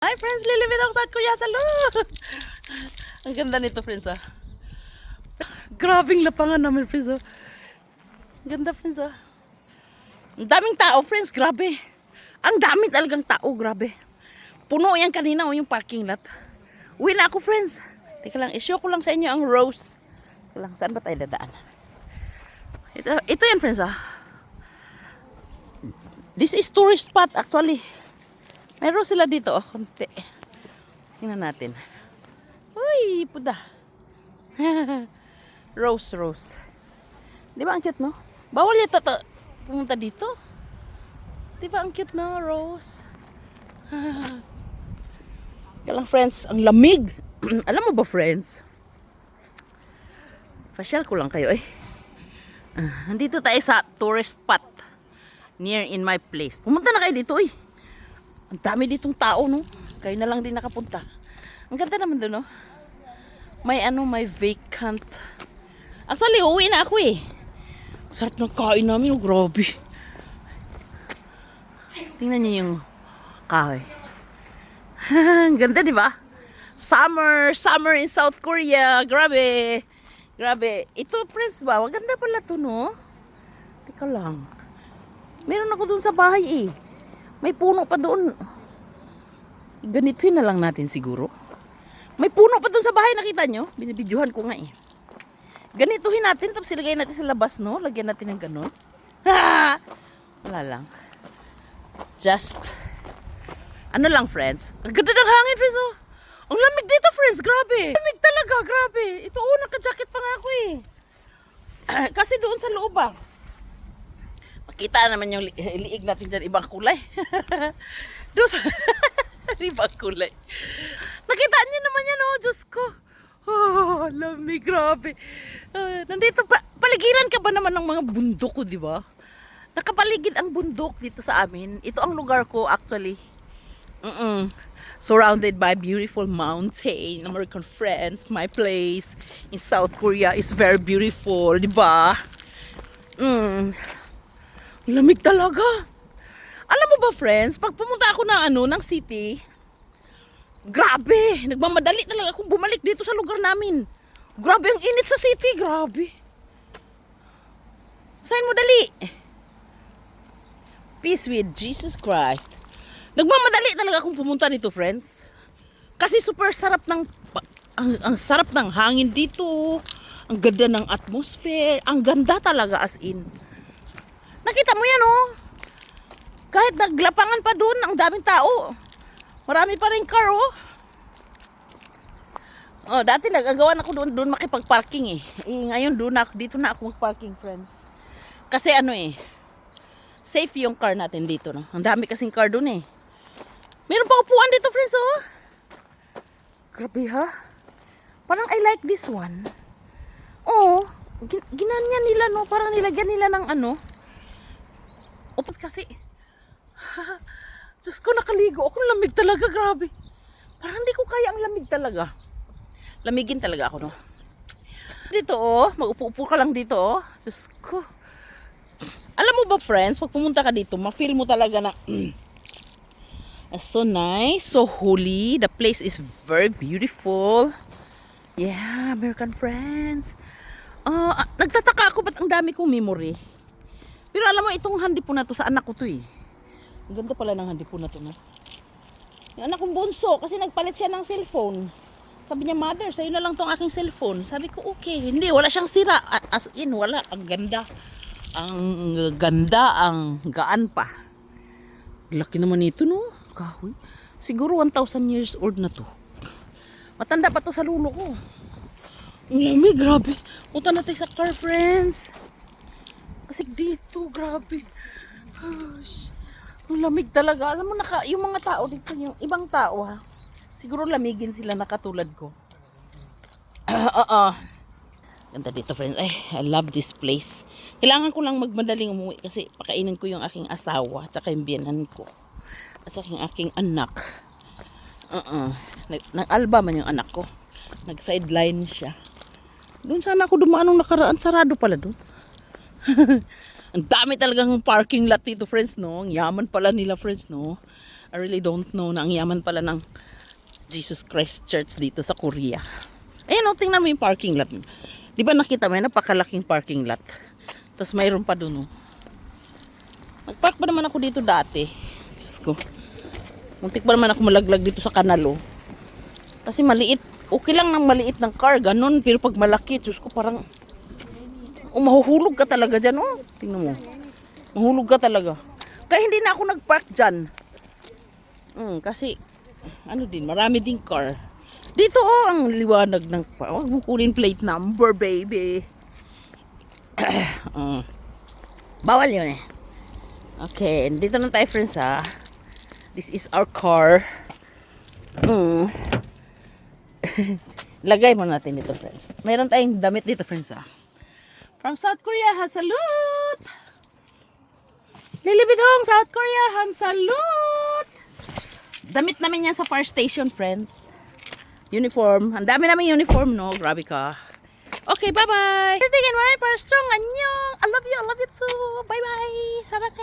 Hi friends, lilipit ako sa Kuya Salud. Ang ganda nito friends ah. Grabing lapangan namin friends ah. Ang ganda friends ah. Ang daming tao friends, grabe. Ang dami talagang tao, grabe. Puno yan kanina o yung parking lot. Uwi na ako friends. Teka lang, i-show ko lang sa inyo ang rose. Teka lang, saan ba tayo dadaan? Ito yan friends ah. This is tourist spot actually. Meron sila dito, oh, konti. Tingnan natin. Uy, puda. Rose. Di ba ang cute, no? Bawal yata pumunta dito. Di ba ang cute, no? Rose. Kaya lang, friends, ang lamig. Alam mo ba, friends? Pasyal ko lang kayo, eh. Nandito tayo sa tourist spot. Near in my place. Pumunta na kayo dito, eh. Ang dami ditong tao, no? Kayo na lang din nakapunta. Ang ganda naman doon, no? May vacant. Actually, uuwi na ako, eh. Sarap ng kain namin, oh, grabe. Tingnan niyo yung kahoy. Ang ganda, di ba? Summer in South Korea. Grabe. Ito, friends ba? Maganda pala to, no? Teka lang. Meron ako doon sa bahay, eh. May puno pa doon. Ganituhin na lang natin siguro. May puno pa doon sa bahay, nakita nyo? Binibidyohan ko nga eh. Ganituhin natin, tapos ilagay natin sa labas, no? Lagyan natin ng ganon. Wala lang. Just, ano lang, friends? Ang ganda ng hangin, friends, oh. Ang lamig dito, friends, grabe. Lamig talaga, grabe. Ito, oh, naka-jacket pa nga ako eh. Kasi doon sa loob, ah. Makita naman yung liig natin dyan, ibang kulay. Doon sa ibang kulay. Nakita niyo naman yan, oh, Diyos ko. Oh, lamig, grabe. Nandito, paligiran ka ba naman ng mga bundok ko, di ba? Nakapaligid ang bundok dito sa amin. Ito ang lugar ko, actually. Surrounded by beautiful mountain. American friends, my place in South Korea is very beautiful, di ba? Lamig talaga. Alam mo ba, friends, pag pumunta ako ng city, grabe, nagmamadali talaga akong bumalik dito sa lugar namin. Grabe ang init sa city, grabe. Saan mo dali? Peace with Jesus Christ. Nagmamadali talaga akong pumunta dito, friends. Kasi super sarap ng ang sarap ng hangin dito. Ang ganda ng atmosphere, ang ganda talaga as in. Nakita mo yan, oh. Kahit naglapangan pa doon, ang daming tao. Marami pa rin car, oh. Oh, dati nagagawa na ako doon makipag-parking eh. Ngayon dito na ako mag-parking, friends. Kasi safe yung car natin dito, no. Ang dami kasing car doon eh. Meron pa upuan dito, friends, oh. Grabe, ha? Parang I like this one. Oh, ginanyan nila, no. Parang nilagyan nila ng Opas kasi. Diyos ko, nakaligo ako. Lamig talaga, grabe. Parang hindi ko kaya ang lamig talaga. Lamigin talaga ako, no? Dito, oh. Mag-upo-upo ka lang dito, oh. Diyos ko. Alam mo ba, friends, pag pumunta ka dito, ma-feel mo talaga na so nice, so holy. The place is very beautiful. Yeah, American friends. Nagtataka ako ba't ang dami kong memory. Pero alam mo, itong handipon na to, sa anak ko to eh. Ang ganda pala ng handipon na to, no? Yung anak kong bunso, kasi nagpalit siya ng cellphone. Sabi niya, mother, sa'yo na lang tong aking cellphone. Sabi ko, okay. Hindi, wala siyang sira. As in, wala. Ang ganda. Ang gaan pa. Laki naman ito, no? Kahoy. Siguro 1,000 years old na to. Matanda pa to sa lulo ko. Ang lamig, grabe. Punta natin sa car, friends. Kasi dito, grabe. Gosh, ang lamig talaga. Alam mo, yung mga tao dito, yung ibang tao, ha? Siguro lamigin sila na katulad ko. Ganda dito, friends. Ay, I love this place. Kailangan ko lang magmadaling umuwi kasi pakainin ko yung aking asawa at saka yung biyanan ko. At saka yung aking anak. Nag-alba man yung anak ko. Nag-sideline siya. Doon sana ako dumaan nung nakaraan. Sarado pala doon. Ang dami talagang parking lot dito, friends, no? Ang yaman pala nila, friends, no? I really don't know na ang yaman pala ng Jesus Christ Church dito sa Korea. Ayan o, tingnan mo yung parking lot. Di ba nakita mo yun? Napakalaking parking lot. Tapos mayroon pa dun o. Nagpark pa naman ako dito dati. Diyos ko. Muntik pa naman ako malaglag dito sa kanal o. Kasi maliit. Okay lang ng maliit ng car. Ganun. Pero pag malaki, Diyos ko parang mahuhulog ka talaga dyan o. Tingnan mo. Mahulog ka talaga. Kaya hindi na ako nagpark dyan. Kasi ano din, marami ding car. Dito ang liwanag ng huwag mo kunin plate number, baby. Bawal yun eh. Okay, dito na tayo friends ha. This is our car. Lagay mo natin dito friends. Mayroon tayong damit dito friends ha. From South Korea, han salute! Lilibidhong, South Korea, han salute! Damit namin yan sa fire station friends. Uniform. Ang dami namin uniform, no? Grabe ka. Okay, bye-bye. Tingin mo rin para strong. Annyeong. I love you too. Bye-bye. Sarap